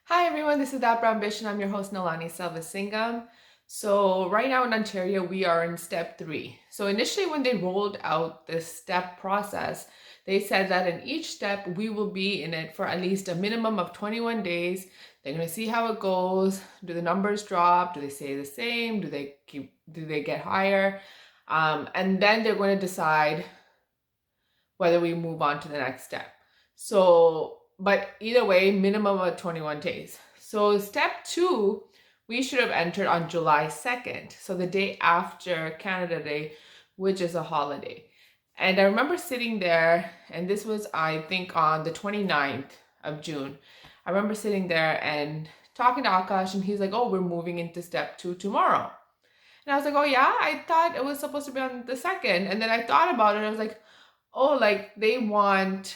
Hi everyone, this is Dapper Ambition. I'm your host Nalani Selvasingam. So right now in Ontario, we are in step 3. So initially when they rolled out this step process, they said that in each step we will be in it for at least a minimum of 21 days. They're going to see how it goes. Do the numbers drop? Do they stay the same? Do they get higher? And then they're going to decide whether we move on to the next step. So, but either way, minimum of 21 days. So, step 2, we should have entered on July 2nd. So, the day after Canada Day, which is a holiday. And I remember sitting there, and this was, I think, on the 29th of June. I remember sitting there and talking to Akash, and he's like, "Oh, we're moving into step 2 tomorrow." And I was like, "Oh, yeah, I thought it was supposed to be on the 2nd." And then I thought about it, and I was like, oh, like they want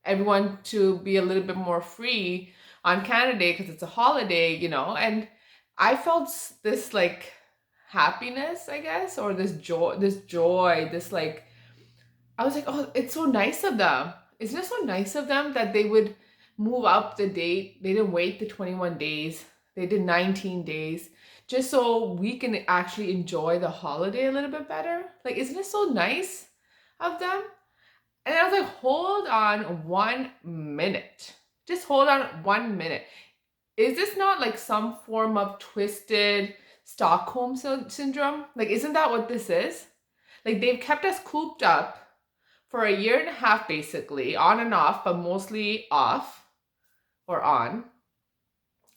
everyone to be a little bit more free on Canada Day because it's a holiday, and I felt this like happiness, I guess, or this joy, this like, I was like, oh, it's so nice of them. Isn't it so nice of them that they would move up the date? They didn't wait the 21 days, they did 19 days just so we can actually enjoy the holiday a little bit better. Like, isn't it so nice of them? And I was like, hold on 1 minute. Just hold on 1 minute. Is this not like some form of twisted Stockholm syndrome? Like, isn't that what this is? Like, they've kept us cooped up for a year and a half, basically, on and off, but mostly off or on.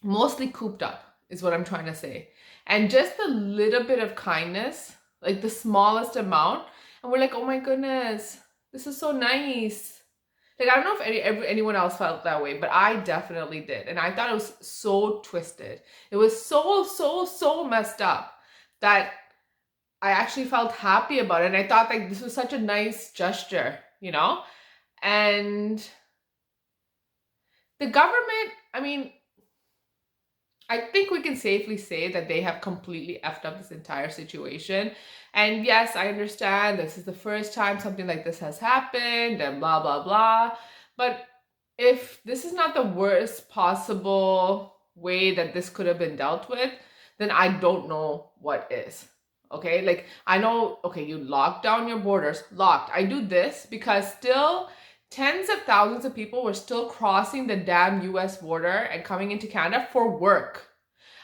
Mostly cooped up is what I'm trying to say. And just a little bit of kindness, like the smallest amount. And we're like, oh my goodness, this is so nice. Like, I don't know if anyone else felt that way, but I definitely did. And I thought it was so twisted. It was so messed up that I actually felt happy about it. And I thought, like, this was such a nice gesture, you know? And the government, I mean, I think we can safely say that they have completely effed up this entire situation. And yes, I understand this is the first time something like this has happened and blah, blah, blah. But if this is not the worst possible way that this could have been dealt with, then I don't know what is. Okay, like I know, okay, you lock down your borders, locked. I do this because still tens of thousands of people were still crossing the damn US border and coming into Canada for work.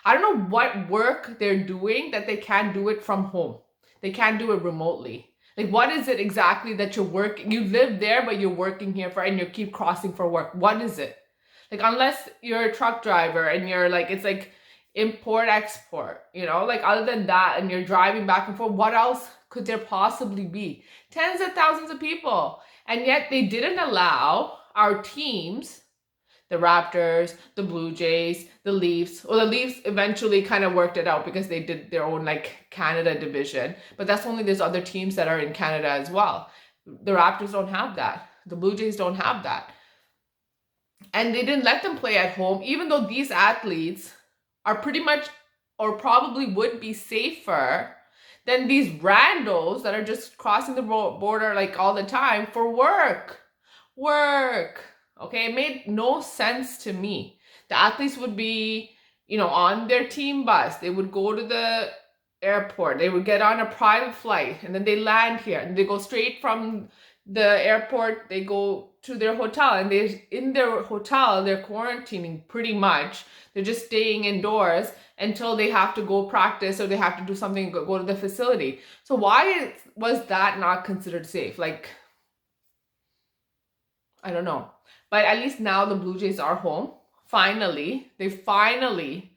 I don't know what work they're doing that they can't do it from home. They can't do it remotely. Like, what is it exactly that you're working? You live there, but you're working here for, and you keep crossing for work. What is it? Like, unless you're a truck driver and you're like, it's like import export, like other than that, and you're driving back and forth, what else could there possibly be? Tens of thousands of people. And yet they didn't allow our teams, the Raptors, the Blue Jays, the Leafs. Well, the Leafs eventually kind of worked it out because they did their own like Canada division. But that's only there's other teams that are in Canada as well. The Raptors don't have that. The Blue Jays don't have that. And they didn't let them play at home, even though these athletes are pretty much or probably would be safer than these randos that are just crossing the border like all the time for work. Work. Okay, it made no sense to me. The athletes would be, on their team bus. They would go to the airport. They would get on a private flight and then they land here and they go straight from the airport. They go to their hotel and they in their hotel they're quarantining pretty much. They're just staying indoors until they have to go practice or they have to do something, go to the facility. So why was that not considered safe? Like, I don't know. But at least now the Blue Jays are home. Finally, they finally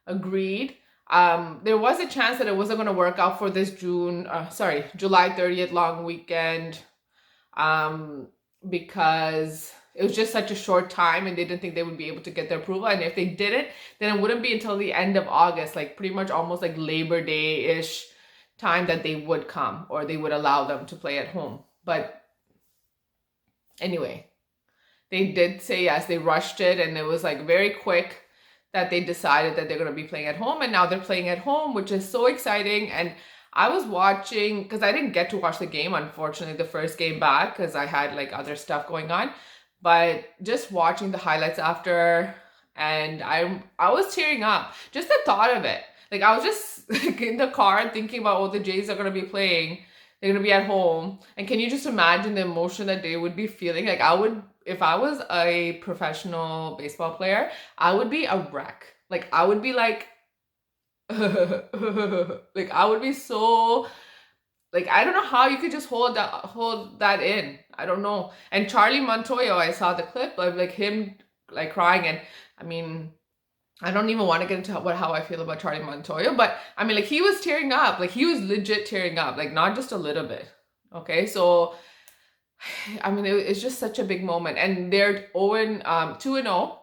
agreed. There was a chance that it wasn't going to work out for this July 30th long weekend, because it was just such a short time and they didn't think they would be able to get the approval. And if they did it, then it wouldn't be until the end of August, like pretty much almost like Labor Day-ish time that they would come or they would allow them to play at home. But anyway, they did say yes, they rushed it and it was like very quick that they decided that they're going to be playing at home, and now they're playing at home, which is so exciting. And I was watching, because I didn't get to watch the game, unfortunately, the first game back, because I had like other stuff going on, but just watching the highlights after, and I was tearing up. Just the thought of it. Like I was just like in the car thinking about what the Jays are gonna be playing. They're gonna be at home. And can you just imagine the emotion that they would be feeling? Like I would, if I was a professional baseball player, I would be a wreck. Like I would be like like I would be so like I don't know how you could just hold that in. I don't know. And Charlie Montoyo, I saw the clip of like him like crying, and I mean I don't even want to get into how I feel about Charlie Montoyo, but I mean like he was tearing up. Like he was legit tearing up, like not just a little bit. Okay, so I mean it's just such a big moment, and they're 2-0,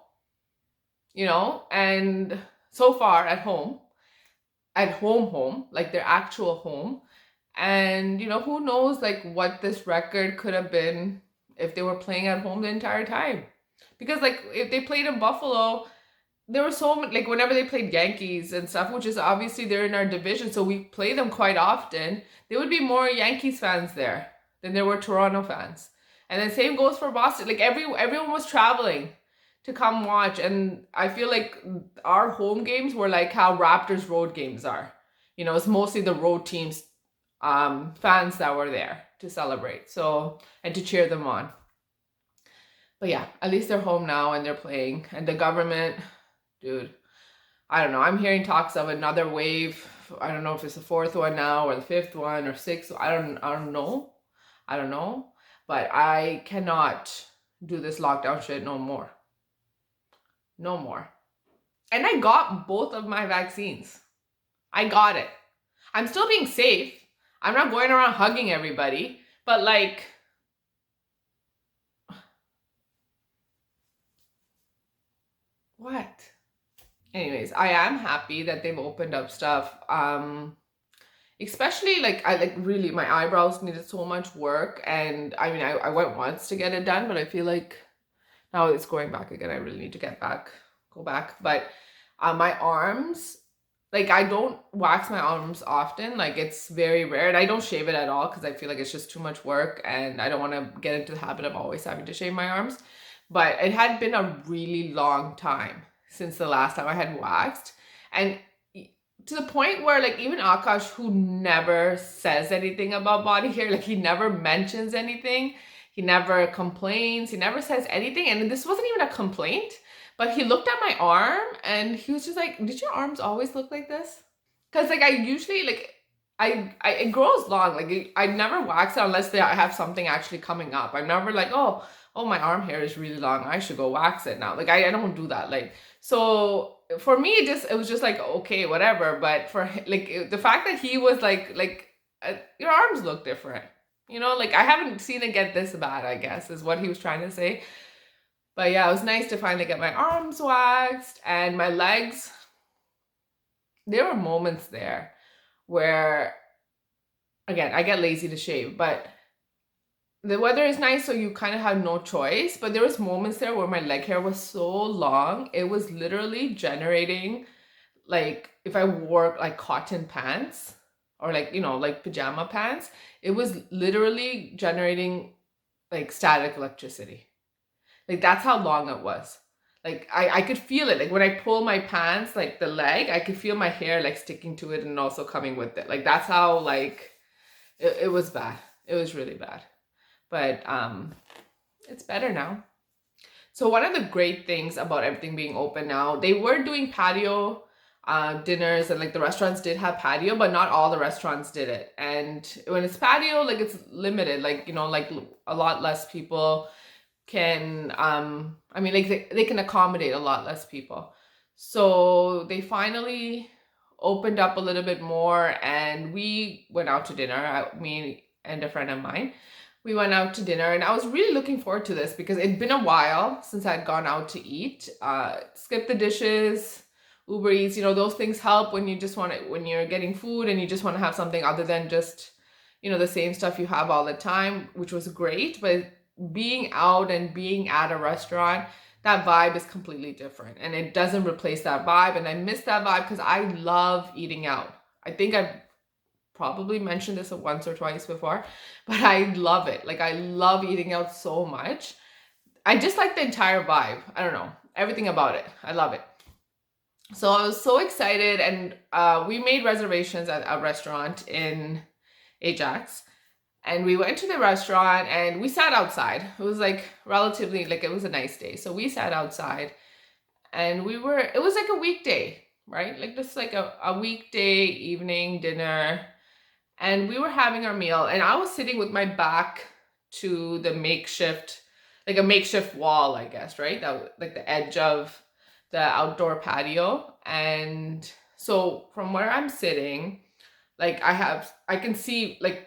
you know, and so far at home, like their actual home. And you know, who knows like what this record could have been if they were playing at home the entire time. Because like if they played in Buffalo, there were so many, like whenever they played Yankees and stuff, which is obviously they're in our division, so we play them quite often. There would be more Yankees fans there than there were Toronto fans. And then same goes for Boston. Like everyone was traveling to come watch, and I feel like our home games were like how Raptors road games are. You know, it's mostly the road teams fans that were there to celebrate, so, and to cheer them on. But yeah, at least they're home now and they're playing. And the government, dude, I don't know. I'm hearing talks of another wave. I don't know if it's the fourth one now or the fifth one or sixth. I don't know. I don't know. But I cannot do this lockdown shit no more. No more. And I got both of my vaccines. I got it. I'm still being safe. I'm not going around hugging everybody, but like, what? Anyways, I am happy that they've opened up stuff. Especially like I like really my eyebrows needed so much work, and I mean I went once to get it done, but I feel like now it's going back again. I really need to go back. But my arms, like I don't wax my arms often. Like it's very rare, and I don't shave it at all because I feel like it's just too much work, and I don't want to get into the habit of always having to shave my arms. But it had been a really long time since the last time I had waxed, and to the point where like even Akash, who never says anything about body hair, like he never mentions anything, he never complains, he never says anything, and this wasn't even a complaint, but he looked at my arm and he was just like, did your arms always look like this? Because like I usually like I it grows long, like I never wax it unless I have something actually coming up. I'm never like, oh my arm hair is really long, I should go wax it now. Like I don't do that. Like, so for me it was just like okay, whatever. But for like the fact that he was like your arms look different, you know, like I haven't seen it get this bad, I guess is what he was trying to say. But yeah, it was nice to finally get my arms waxed. And my legs, there were moments there where again I get lazy to shave, but the weather is nice, so you kind of have no choice. But there was moments there where my leg hair was so long, it was literally generating, like if I wore like cotton pants or like, you know, like pajama pants, it was literally generating like static electricity. Like that's how long it was. Like I could feel it. Like when I pull my pants, like the leg, I could feel my hair like sticking to it and also coming with it. Like that's how like it was bad. It was really bad. But it's better now. So one of the great things about everything being open now, they were doing patio dinners, and like the restaurants did have patio, but not all the restaurants did it. And when it's patio, like it's limited, like, you know, like a lot less people can I mean like they can accommodate a lot less people. So they finally opened up a little bit more, and we went out to dinner, me and a friend of mine. We went out to dinner, and I was really looking forward to this because it'd been a while since I'd gone out to eat. Skip the dishes, Uber Eats, you know, those things help when you just want it, when you're getting food and you just want to have something other than just, you know, the same stuff you have all the time, which was great. But being out and being at a restaurant, that vibe is completely different, and it doesn't replace that vibe. And I miss that vibe because I love eating out. I think I've probably mentioned this once or twice before, but I love it. Like I love eating out so much. I just like the entire vibe. I don't know. everything about it. I love it. So I was so excited, and we made reservations at a restaurant in Ajax. And we went to the restaurant and we sat outside. It was like relatively, like it was a nice day. So we sat outside and it was like a weekday, right? Like just like a weekday evening dinner. And we were having our meal, and I was sitting with my back to the makeshift, like a makeshift wall, I guess, right? That like the edge of the outdoor patio. And so from where I'm sitting, like I can see like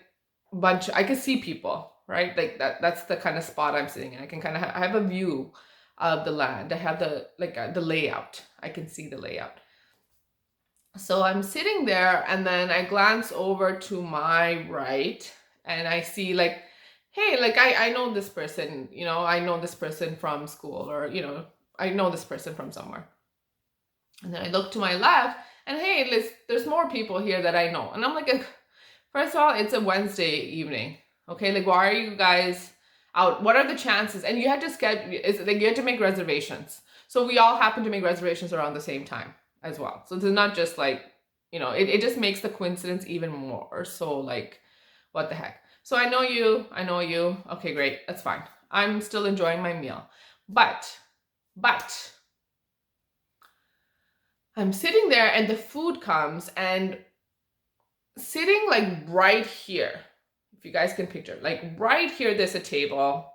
I can see people, right? Like that's the kind of spot I'm sitting in. I can kind of I have a view of the land. I have the the layout. I can see the layout. So I'm sitting there, and then I glance over to my right, and I see like, hey, like I know this person, I know this person from school, or I know this person from somewhere. And then I look to my left, and hey, there's more people here that I know. And I'm like, first of all, it's a Wednesday evening. Okay, like why are you guys out? What are the chances? And you had to you had to make reservations. So we all happen to make reservations around the same time as well. So it's not just like, it just makes the coincidence even more. So like, what the heck? So I know you. Okay, great. That's fine. I'm still enjoying my meal. But I'm sitting there, and the food comes, and sitting like right here, if you guys can picture, like right here, there's a table,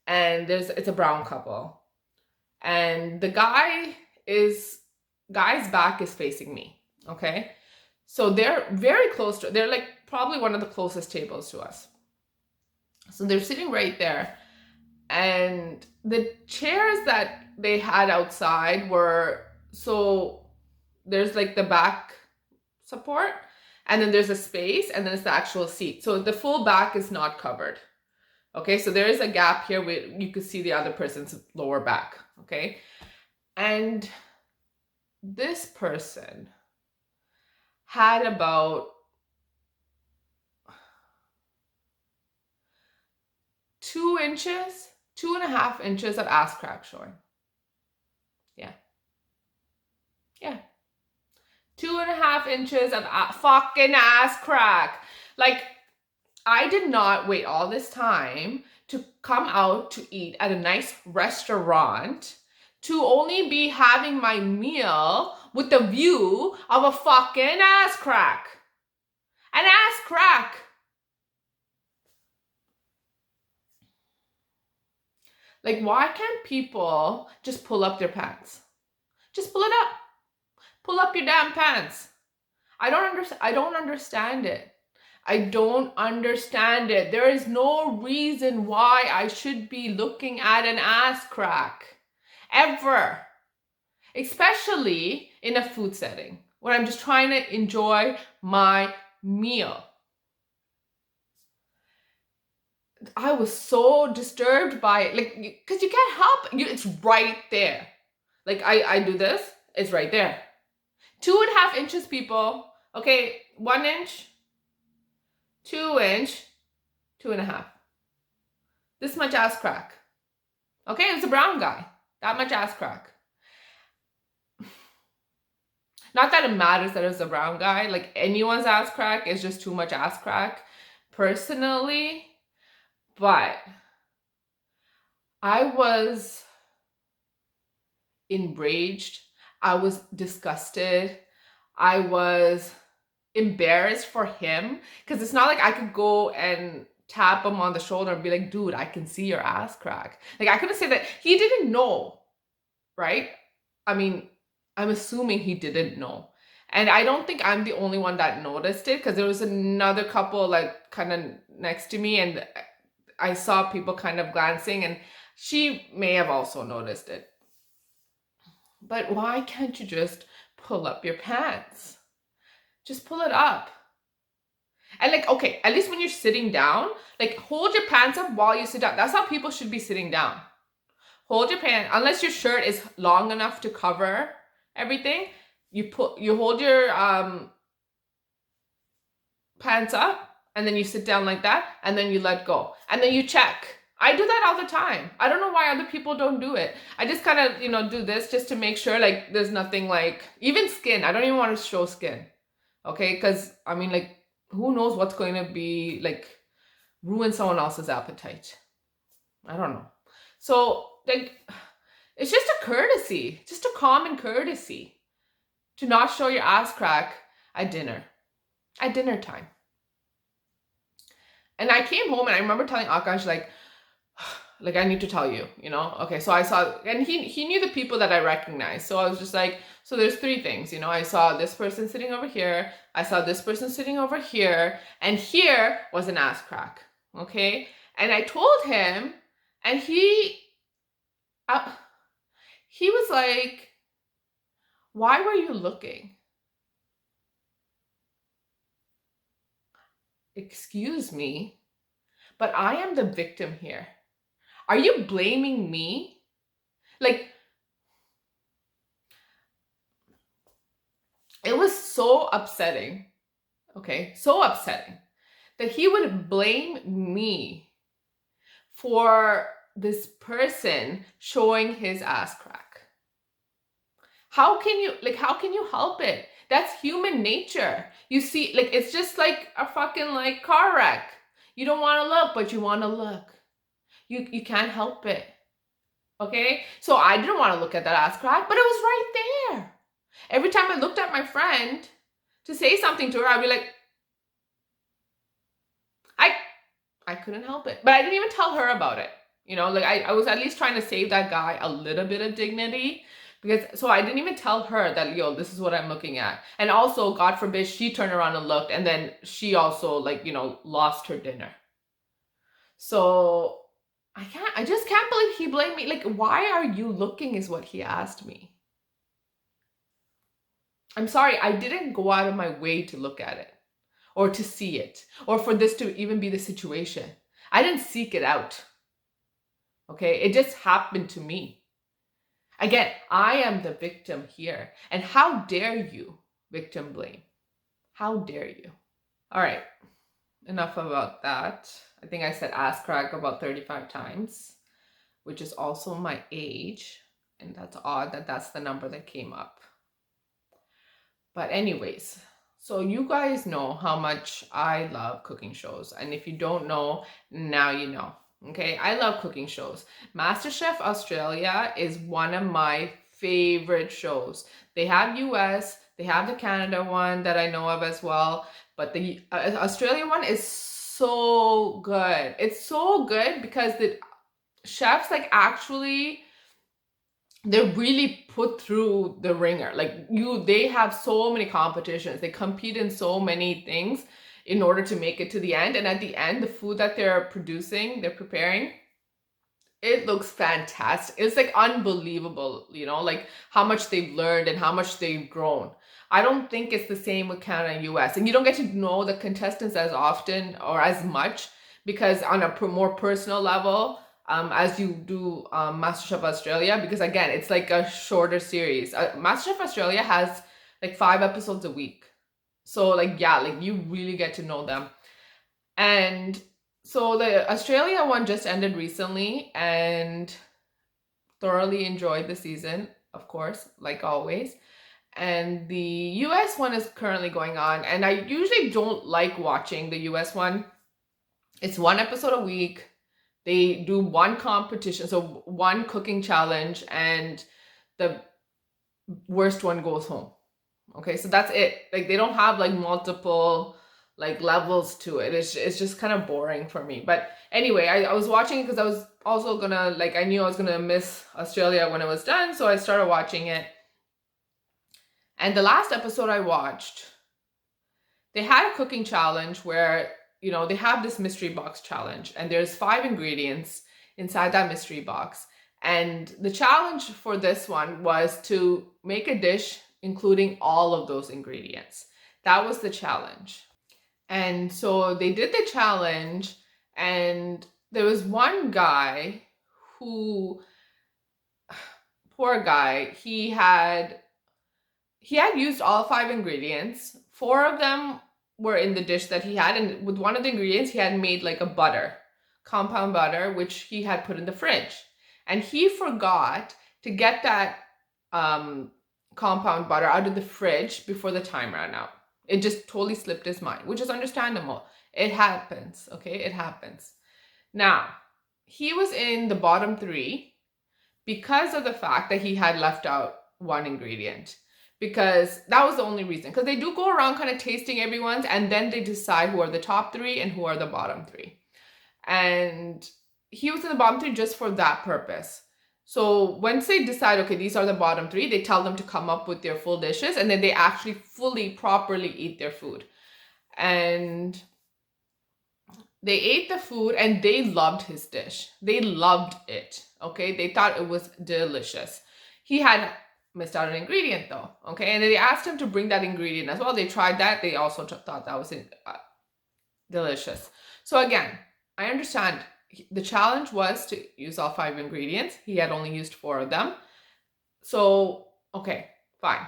and it's a brown couple, and the guy's back is facing me. Okay, so they're very they're like probably one of the closest tables to us. So they're sitting right there, and the chairs that they had outside were, so there's like the back support, and then there's a space, and then it's the actual seat. So the full back is not covered. Okay, so there is a gap here where you could see the other person's lower back. Okay, and this person had about 2.5 inches of ass crack showing. Yeah. 2.5 inches of fucking ass crack. Like, I did not wait all this time to come out to eat at a nice restaurant to only be having my meal with the view of a fucking ass crack. An ass crack. Like, why can't people just pull up their pants? Just pull it up. Pull up your damn pants. I don't understand it. I don't understand it. There is no reason why I should be looking at an ass crack. Ever. Especially in a food setting when I'm just trying to enjoy my meal. I was so disturbed by it. Like, because you can't help it. It's right there. Like, I do this. It's right there. 2.5 inches, people. Okay, 1 inch, 2 inch, 2.5. This much ass crack. Okay, it's a brown guy. That much ass crack. Not that it matters that it's a brown guy. Like, anyone's ass crack is just too much ass crack, personally. But I was enraged. I was disgusted. I was embarrassed for him, because it's not like I could go and tap him on the shoulder and be like, dude, I can see your ass crack. Like, I couldn't say that. He didn't know, right? I mean, I'm assuming he didn't know. And I don't think I'm the only one that noticed it, because there was another couple like kind of next to me, and I saw people kind of glancing, and she may have also noticed it. But why can't you just pull up your pants? Just pull it up. And like, okay, at least when you're sitting down, like hold your pants up while you sit down. That's how people should be sitting down. Hold your pants, unless your shirt is long enough to cover everything. You hold your pants up, and then you sit down like that, and then you let go. And then you check. I do that all the time. I don't know why other people don't do it. I just kind of, do this just to make sure like there's nothing like, even skin. I don't even want to show skin. Okay? Because I mean, like, who knows what's going to be like ruin someone else's appetite. I don't know. So like, it's just a courtesy, just a common courtesy to not show your ass crack at dinner time. And I came home and I remember telling Akash like I need to tell you, Okay, so I saw, and he knew the people that I recognized. So I was just like, so there's three things, I saw this person sitting over here, I saw this person sitting over here, and here was an ass crack. Okay? And I told him, and he was like, why were you looking? Excuse me, but I am the victim here. Are you blaming me? Like, it was so upsetting, okay? So upsetting that he would blame me for this person showing his ass crack. How can you help it? That's human nature. You see, like, it's just like a fucking like car wreck. You don't want to look, but you want to look. You can't help it. Okay? So I didn't want to look at that ass crack, but it was right there. Every time I looked at my friend to say something to her, I'd be like, I couldn't help it. But I didn't even tell her about it. Like I was at least trying to save that guy a little bit of dignity. So I didn't even tell her that, this is what I'm looking at. And also, God forbid, she turned around and looked, and then she also, lost her dinner. So I just can't believe he blamed me. Like, why are you looking is what he asked me. I'm sorry, I didn't go out of my way to look at it or to see it or for this to even be the situation. I didn't seek it out. Okay, it just happened to me. Again, I am the victim here. And how dare you victim blame? How dare you? All right, enough about that. I think I said ass crack about 35 times, which is also my age. And that's odd that that's the number that came up. But anyways, so you guys know how much I love cooking shows. And if you don't know, now you know. Okay, I love cooking shows. MasterChef Australia is one of my favorite shows. They have US, they have the Canada one that I know of as well, but the Australia one is so good. It's so good because the chefs actually, they're really put through the ringer. They have so many competitions. They compete in so many things in order to make it to the end. And at the end, the food that they're preparing, it looks fantastic. It's unbelievable, how much they've learned and how much they've grown. I don't think it's the same with Canada and US. And you don't get to know the contestants as often or as much because on a more personal level, as you do MasterChef Australia, because again, it's a shorter series. MasterChef Australia has 5 episodes a week. So you really get to know them. And so the Australia one just ended recently and thoroughly enjoyed the season, of course, like always. And the US one is currently going on. And I usually don't like watching the US one. It's 1 episode a week. They do one competition, so one cooking challenge, and the worst one goes home. Okay, so that's it. They don't have multiple levels to it. It's just kind of boring for me. But anyway, I was watching it because I was also gonna I knew I was gonna miss Australia when it was done, so I started watching it. And the last episode I watched, they had a cooking challenge where they have this mystery box challenge, and there's 5 ingredients inside that mystery box. And the challenge for this one was to make a dish including all of those ingredients. That was the challenge. And so they did the challenge, and there was one guy who, poor guy, he had used all 5 ingredients. 4 of them were in the dish that he had, and with one of the ingredients he had made a butter, compound butter, which he had put in the fridge. And he forgot to get that compound butter out of the fridge before the time ran out. It just totally slipped his mind, which is understandable. It happens, okay? It happens. Now, he was in the bottom 3 because of the fact that he had left out one ingredient. Because that was the only reason. Because they do go around kind of tasting everyone's, and then they decide who are the top 3 and who are the bottom 3. And he was in the bottom 3 just for that purpose. So once they decide, okay, these are the bottom 3, they tell them to come up with their full dishes, and then they actually fully, properly eat their food. And they ate the food and they loved his dish. They loved it, okay? They thought it was delicious. He had missed out an ingredient though, okay? And then they asked him to bring that ingredient as well. They tried that. They also thought that was delicious. So again, I understand the challenge was to use all 5 ingredients. He had only used 4 of them. So, okay, fine.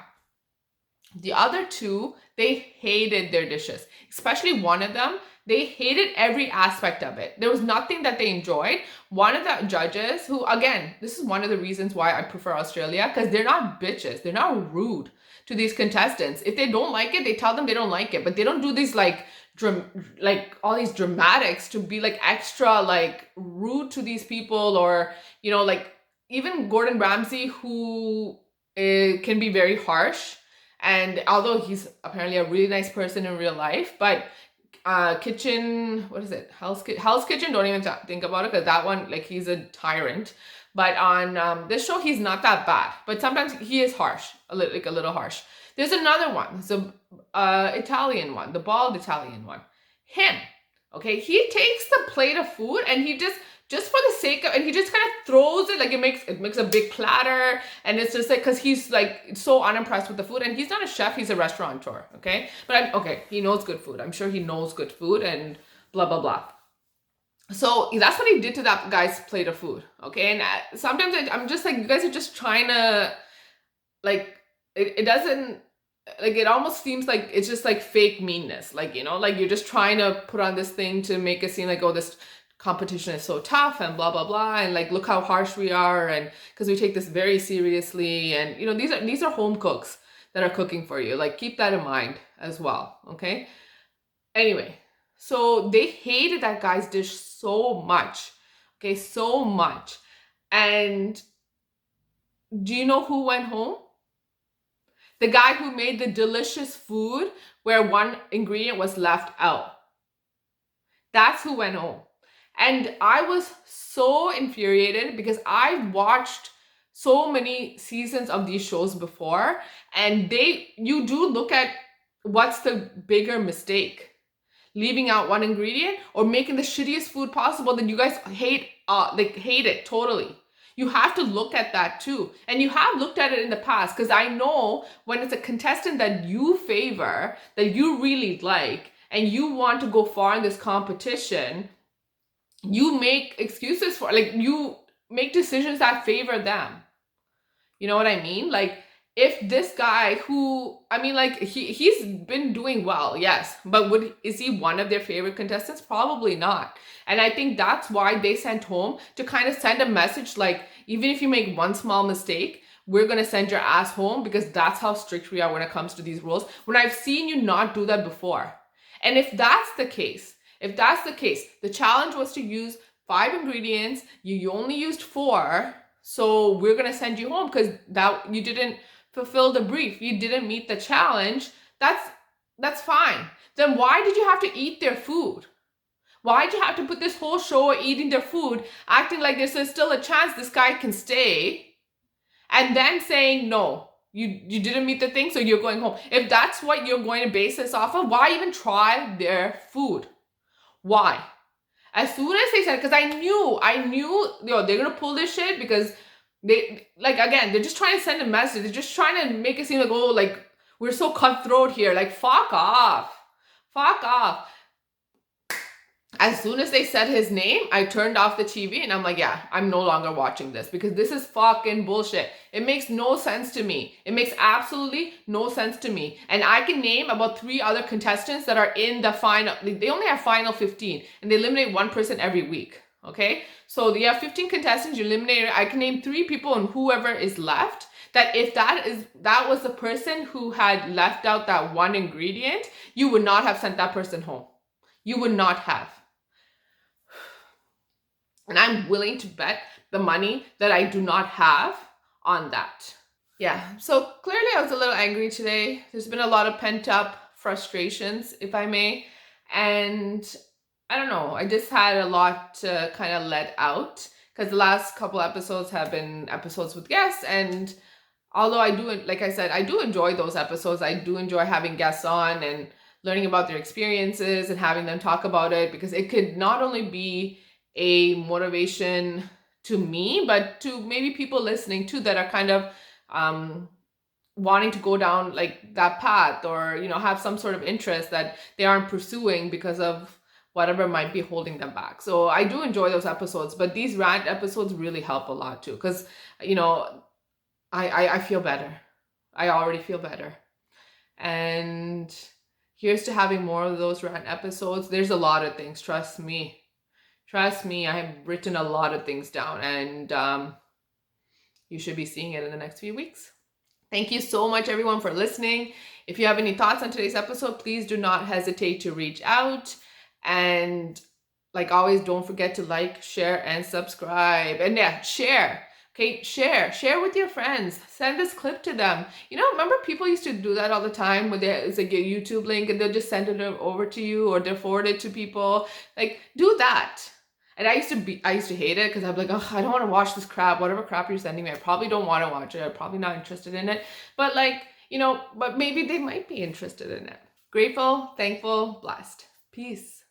The other 2, they hated their dishes, especially one of them. They hated every aspect of it. There was nothing that they enjoyed. One of the judges, who, again, this is one of the reasons why I prefer Australia, because they're not bitches. They're not rude to these contestants. If they don't like it, they tell them they don't like it. But they don't do these like all these dramatics to be like extra like rude to these people, or, you know, like even Gordon Ramsay, who can be very harsh. And although he's apparently a really nice person in real life, but Kitchen, what is it? Hell's Kitchen, don't even think about it, because that one, like, he's a tyrant. But on this show, he's not that bad. But sometimes he is harsh, a little harsh. There's another one. It's a Italian one, the bald Italian one. Him, okay? He takes the plate of food and he just for the sake of, and he just kind of throws it, like it makes a big platter, and it's just like, because he's like so unimpressed with the food, and he's not a chef, he's a restaurateur, okay? But he knows good food. I'm sure he knows good food and blah, blah, blah. So that's what he did to that guy's plate of food, okay? And sometimes I'm just like, you guys are just trying to, like, it doesn't, like, it almost seems like it's just like fake meanness, like, you know, like you're just trying to put on this thing to make it seem like, oh, this competition is so tough and blah, blah, blah, and like, look how harsh we are, and because we take this very seriously, and, you know, these are home cooks that are cooking for you. Like, keep that in mind as well, okay? Anyway, so they hated that guy's dish so much, okay, so much. And do you know who went home? The guy who made the delicious food where one ingredient was left out. That's who went home. And I was so infuriated because I've watched so many seasons of these shows before, and you do look at what's the bigger mistake. Leaving out one ingredient or making the shittiest food possible that you guys hate it totally. You have to look at that too. And you have looked at it in the past, because I know when it's a contestant that you favor, that you really like, and you want to go far in this competition, you make excuses for, like, you make decisions that favor them. You know what I mean? Like, if this guy who, I mean, like, he's been doing well, yes, but is he one of their favorite contestants? Probably not. And I think that's why they sent home, to kind of send a message like, even if you make one small mistake, we're going to send your ass home, because that's how strict we are when it comes to these rules, when I've seen you not do that before. And if that's the case, the challenge was to use 5 ingredients, you only used 4, so we're going to send you home because that you didn't fulfill the brief, you didn't meet the challenge. That's fine. Then why did you have to eat their food? Why did you have to put this whole show eating their food, acting like there's still a chance this guy can stay, and then saying, no, you didn't meet the thing, so you're going home? If that's what you're going to base this off of, why even try their food? Why? As soon as they said, because I knew, yo, they're going to pull this shit, because they, like, again, they're just trying to send a message. They're just trying to make it seem like, oh, like, we're so cutthroat here. Like, fuck off. Fuck off. As soon as they said his name, I turned off the TV and I'm like, yeah, I'm no longer watching this, because this is fucking bullshit. It makes no sense to me. It makes absolutely no sense to me. And I can name about 3 other contestants that are in the final. They only have final 15 and they eliminate one person every week. Okay, so you have 15 contestants, you eliminated. I can name 3 people and whoever is left. That if that was the person who had left out that one ingredient, you would not have sent that person home. You would not have. And I'm willing to bet the money that I do not have on that. Yeah, so clearly I was a little angry today. There's been a lot of pent up frustrations, if I may. And I don't know, I just had a lot to kind of let out because the last couple episodes have been episodes with guests. And although I do, like I said, I do enjoy those episodes, I do enjoy having guests on and learning about their experiences and having them talk about it, because it could not only be a motivation to me, but to maybe people listening too that are kind of wanting to go down like that path, or have some sort of interest that they aren't pursuing because of whatever might be holding them back. So I do enjoy those episodes, but these rant episodes really help a lot too, because I feel better. I already feel better. And here's to having more of those rant episodes. There's a lot of things, trust me. Trust me, I have written a lot of things down, and you should be seeing it in the next few weeks. Thank you so much, everyone, for listening. If you have any thoughts on today's episode, please do not hesitate to reach out. And like always, don't forget to like, share, and subscribe. And yeah, share. Okay, share with your friends. Send this clip to them. Remember people used to do that all the time when it's like a YouTube link and they'll just send it over to you, or they'll forward it to people. Like, do that. And I used to hate it because I'd be like, oh, I don't want to watch this crap. Whatever crap you're sending me, I probably don't want to watch it. I'm probably not interested in it. But but maybe they might be interested in it. Grateful, thankful, blessed. Peace.